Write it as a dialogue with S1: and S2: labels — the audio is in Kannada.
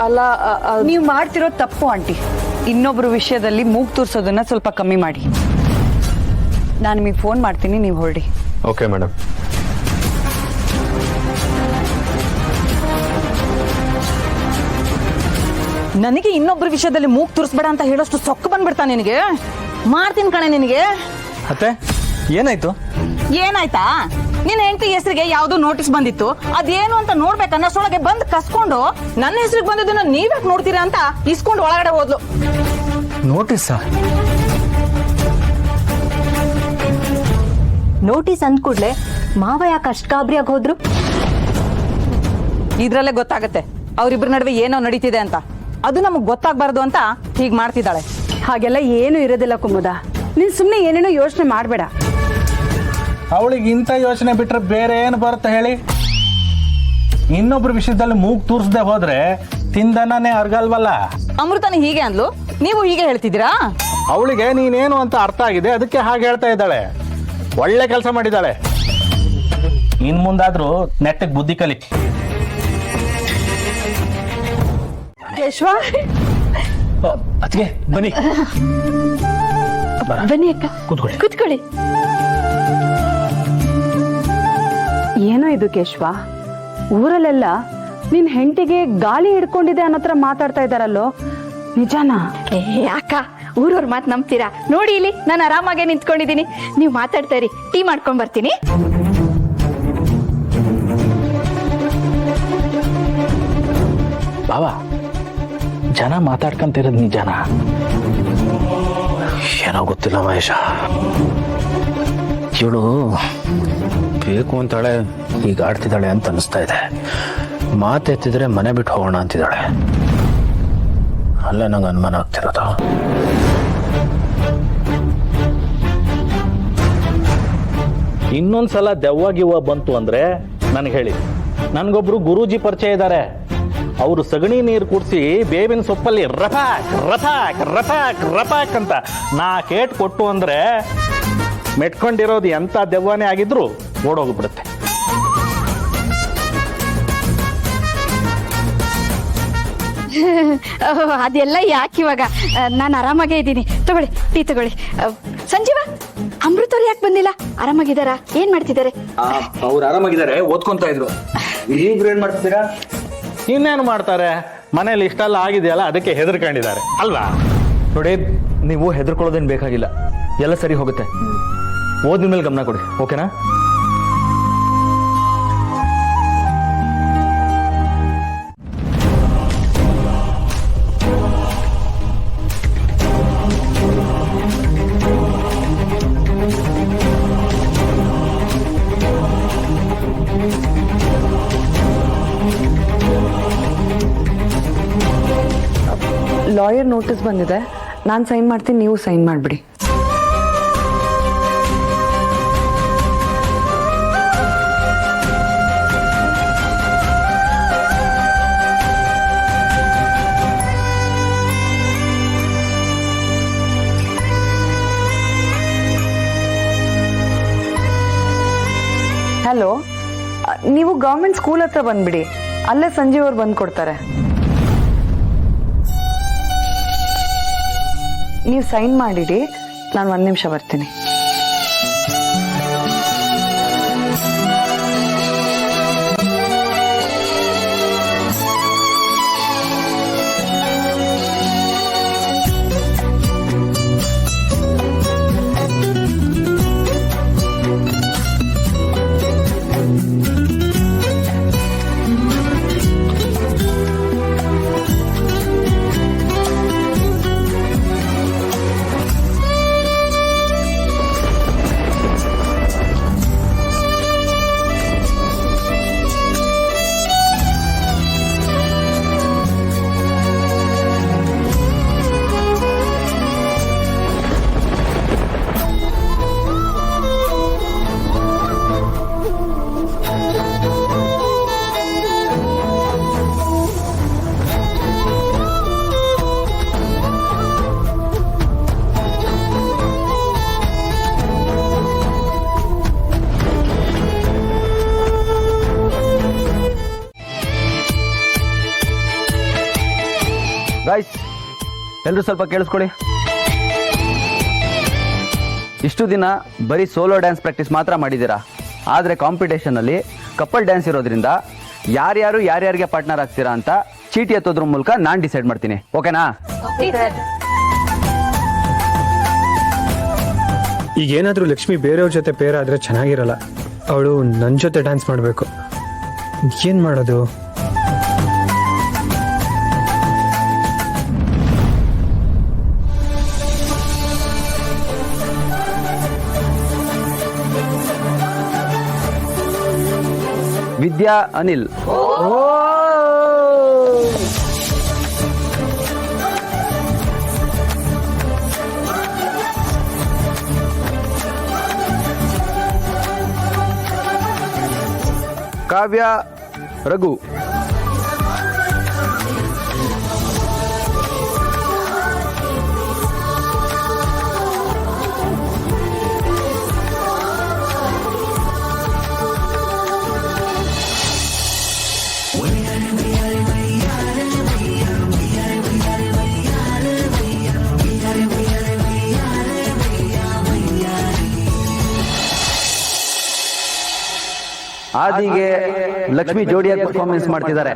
S1: ಅಲ್ಲ ನೀವು ಮಾಡ್ತಿರೋ ತಪ್ಪು ಆಂಟಿ. ಇನ್ನೊಬ್ರ ವಿಷಯದಲ್ಲಿ ಮೂಗ್ ತೂರ್ಸೋದನ್ನ ಸ್ವಲ್ಪ ಕಮ್ಮಿ ಮಾಡಿ. ನಾನು ನಿಮಗೆ ಫೋನ್ ಮಾಡ್ತೀನಿ, ನೀವು ಹೊರಡಿ.
S2: Okay madam.
S3: ನನಗೆ ಇನ್ನೊಬ್ರ ವಿಷಯದಲ್ಲಿ ಮೂಗ್ ತುರ್ಸ್ಬೇಡ ಅಂತ ಹೇಳೋಷ್ಟು ಸೊಕ್ಕು ಬಂದ್ಬಿಡ್ತಾ ನಿನಗೆ. ಮಾಡ್ತೀನಿ ಕಣೆ ನಿನಗೆ.
S4: ಅತ್ತೆ ಏನಾಯ್ತು?
S3: ಏನಾಯ್ತಾ? ನಿನ್ನ ಹೆಂಡತಿ ಹೆಸರಿಗೆ ಯಾವ್ದೋ ನೋಟಿಸ್ ಬಂದಿತ್ತು, ಅದೇನು ಅಂತ ನೋಡ್ಬೇಕನ್ನಷ್ಟೊಳಗೆ ಬಂದ್ ಕಸ್ಕೊಂಡು ನನ್ನ ಹೆಸರಿಗೆ ಬಂದಿದ್ದನ್ನ ನೀವ್ಯಾಕೆ ನೋಡ್ತೀರಾ ಅಂತ ಇಸ್ಕೊಂಡು ಒಳಗಡೆ ಹೋದ್ಲು.
S4: ನೋಟಿಸ್
S5: ನೋಟಿಸ್ ಅಂದ ಕೂಡ್ಲೆ ಮಾವ ಯಾಕೆ ಅಷ್ಟು ಗಾಬರಿಯಾಗಿ ಹೋದ್ರು?
S3: ಇದ್ರಲ್ಲೇ ಗೊತ್ತಾಗತ್ತೆ ಅವ್ರಿಬ್ರ ನಡುವೆ ಏನೋ ನಡೀತಿದೆ ಅಂತ. ಅದು ನಮಗ್ ಗೊತ್ತಾಗ್ಬಾರ್ದು ಅಂತ ಹೀಗ್ ಮಾಡ್ತಿದ್ದಾಳೆ.
S1: ಹಾಗೆಲ್ಲ ಏನು ಇರೋದಿಲ್ಲ ಕುಮುದ. ನೀನ್ ಸುಮ್ಮನೆ ಏನೇನೋ ಯೋಚನೆ ಮಾಡಬೇಡ.
S6: ಅವಳಿಗೆ ಇಂಥ ಯೋಚನೆ ಬಿಟ್ರೆ ಬೇರೆ ಏನು ಬರುತ್ತೆ ಹೇಳಿ? ಇನ್ನೊಬ್ರ ವಿಷಯದಲ್ಲಿ ಮೂಗ್ ತೂರ್ಸದೆ ಹೋದ್ರೆ ತಿಂದನೇ ಅರ್ಗಲ್ವಲ್ಲ.
S3: ಅಮೃತನ ಹೀಗೆ ಅಂದ್ಲು, ನೀವು ಹೀಗೆ ಹೇಳ್ತಿದ್ದೀರಾ?
S6: ಅವಳಿಗೆ ನೀನೇನು ಅಂತ ಅರ್ಥ ಆಗಿದೆ, ಅದಕ್ಕೆ ಹಾಗೆ ಹೇಳ್ತಾ ಇದ್ದಾಳೆ. ಒಳ್ಳೆ ಕೆಲಸ ಮಾಡಿದ್ದಾಳೆ. ಇನ್ ಮುಂದಾದ್ರೂ ನೆಟ್ಟಗೆ ಬುದ್ಧಿ ಕಲಿ.
S1: ಕೇಶವ,
S4: ಅದಕ್ಕೆ ಬನ್ನಿ
S5: ಬನ್ನಿ ಅಕ್ಕ,
S4: ಕೂತ್ಕೊಳ್ಳಿ.
S5: ಕೂತ್ಕೊಳ್ಳಿ.
S1: ಏನೋ ಇದು ಕೇಶವ, ಊರಲ್ಲೆಲ್ಲ ನಿನ್ ಹೆಂಡತಿಗೆ ಗಾಳಿ ಹಿಡ್ಕೊಂಡಿದೆ ಅನ್ನೋತ್ರ ಮಾತಾಡ್ತಾ ಇದಾರಲ್ಲೋ, ನಿಜಾನಾ?
S5: ಅಕ್ಕ, ಊರವ್ರ ಮಾತು ನಂಬ್ತೀರಾ? ನೋಡಿ ಇಲ್ಲಿ ನಾನು ಆರಾಮಾಗೆ ನಿಂತ್ಕೊಂಡಿದ್ದೀನಿ. ನೀವು ಮಾತಾಡ್ತಾ ಇರಿ, ಟೀ ಮಾಡ್ಕೊಂಡ್ ಬರ್ತೀನಿ.
S6: ಬಾವಾ, ಜನ ಮಾತಾಡ್ಕೊಂತಿರೋದು ನಿಜಾನ?
S4: ಏನೋ ಗೊತ್ತಿಲ್ಲ ಮಹೇಶ. ಇವಳು ಬೇಕು ಅಂತಾಳೆ, ಈಗ ಆಡ್ತಿದ್ದಾಳೆ ಅಂತ ಅನಿಸ್ತಾ ಇದೆ. ಮಾತೆತ್ತಿದ್ರೆ ಮನೆ ಬಿಟ್ಟು ಹೋಗೋಣ ಅಂತಿದ್ದಾಳೆ. ಅಲ್ಲೇ ನಂಗೆ ಅನುಮಾನ ಆಗ್ತಿರೋದು.
S6: ಇನ್ನೊಂದ್ಸಲ ದೆವ್ವಾಗಿವ ಬಂತು ಅಂದ್ರೆ ನನಗೆ ಹೇಳಿ. ನನ್ಗೊಬ್ರು ಗುರೂಜಿ ಪರಿಚಯ ಇದ್ದಾರೆ. ಅವರು ಸಗಣಿ ನೀರು ಕುಡಿಸಿ ಬೇವಿನ ಸೊಪ್ಪಲ್ಲಿ ರಫಾಕ್ ರಫಾಕ್ ರಫಾಕ್ ರಫಾಕ್ ಅಂತ 4 ಏಟು ಕೊಟ್ಟು ಅಂದ್ರೆ ಮೆಟ್ಕೊಂಡಿರೋದು ಎಂತ ದೆವ್ವನೇ ಆಗಿದ್ರು ಓಡೋಗ್ಬಿಡುತ್ತೆ.
S5: ಅದೆಲ್ಲ ಯಾಕೆ ಇವಾಗ? ನಾನು ಆರಾಮಾಗೇ ಇದ್ದೀನಿ. ತಗೊಳ್ಳಿ, ಟೀ ತಗೊಳ್ಳಿ. ಸಂಜೀವ, ಅಮೃತವ್ರು ಯಾಕೆ ಬಂದಿಲ್ಲ? ಆರಾಮಾಗಿದ್ದಾರಾ? ಏನ್ ಮಾಡ್ತಿದ್ದಾರೆ?
S4: ಅವ್ರು ಆರಾಮಾಗಿದ್ದಾರೆ, ಓದ್ಕೊಂತ ಇದ್ರು. ಈಗ್ರು ಏನ್ ಮಾಡ್ತೀರಾ?
S6: ಇನ್ನೇನು ಮಾಡ್ತಾರೆ? ಮನೇಲಿ ಇಷ್ಟೆಲ್ಲ ಆಗಿದೆಯಲ್ಲ, ಅದಕ್ಕೆ ಹೆದರ್ಕೊಂಡಿದ್ದಾರೆ ಅಲ್ವಾ?
S4: ನೋಡಿ, ನೀವು ಹೆದರ್ಕೊಳ್ಳೋದೇನು ಬೇಕಾಗಿಲ್ಲ. ಎಲ್ಲ ಸರಿ ಹೋಗುತ್ತೆ. ಓದಿನ ಮೇಲೆ ಗಮನ ಕೊಡಿ, ಓಕೆನಾ?
S1: ಲಾಯರ್ ನೋಟಿಸ್ ಬಂದಿದೆ, ನಾನು ಸೈನ್ ಮಾಡ್ತೀನಿ, ನೀವು ಸೈನ್ ಮಾಡಿಬಿಡಿ. ಹಲೋ, ನೀವು ಗವರ್ಮೆಂಟ್ ಸ್ಕೂಲ್ ಹತ್ರ ಬಂದ್ಬಿಡಿ. ಅಲ್ಲೇ ಸಂಜೀವ್ ಅವ್ರು ಬಂದು ಕೊಡ್ತಾರೆ. ನೀವು ಸೈನ್ ಮಾಡಿಡಿ, ನಾನು 1 ನಿಮಿಷ ಬರ್ತೀನಿ.
S2: ಗಾಯ್ಸ್ ಎಲ್ಲರೂ ಸ್ವಲ್ಪ ಕೇಳಿಸ್ಕೊಳ್ಳಿ. ಇಷ್ಟು ದಿನ ಬರೀ ಸೋಲೋ ಡ್ಯಾನ್ಸ್ ಪ್ರಾಕ್ಟೀಸ್ ಮಾತ್ರ ಮಾಡಿದ್ದೀರಾ. ಆದರೆ ಕಾಂಪಿಟೇಷನಲ್ಲಿ ಕಪಲ್ ಡ್ಯಾನ್ಸ್ ಇರೋದ್ರಿಂದ ಯಾರ್ಯಾರಿಗೆ ಪಾರ್ಟ್ನರ್ ಆಗ್ತೀರಾ ಅಂತ ಚೀಟಿ ಎತ್ತೋದ್ರ ಮೂಲಕ ನಾನು ಡಿಸೈಡ್ ಮಾಡ್ತೀನಿ. ಓಕೆನಾ?
S7: ಈಗೇನಾದರೂ ಲಕ್ಷ್ಮಿ ಬೇರೆಯವ್ರ ಜೊತೆ ಪೇರ್ ಆದರೆ ಚೆನ್ನಾಗಿರಲ್ಲ. ಅವಳು ನನ್ನ ಜೊತೆ ಡ್ಯಾನ್ಸ್ ಮಾಡಬೇಕು. ಏನು ಮಾಡೋದು?
S2: ವಿದ್ಯಾ ಅನಿಲ್. ಕಾವ್ಯ ರಘು. ಆದಿಗೆ ಲಕ್ಷ್ಮಿ ಜೋಡಿಯಾಗಿ ಪರ್ಫಾರ್ಮೆನ್ಸ್ ಮಾಡ್ತಿದ್ದಾರೆ.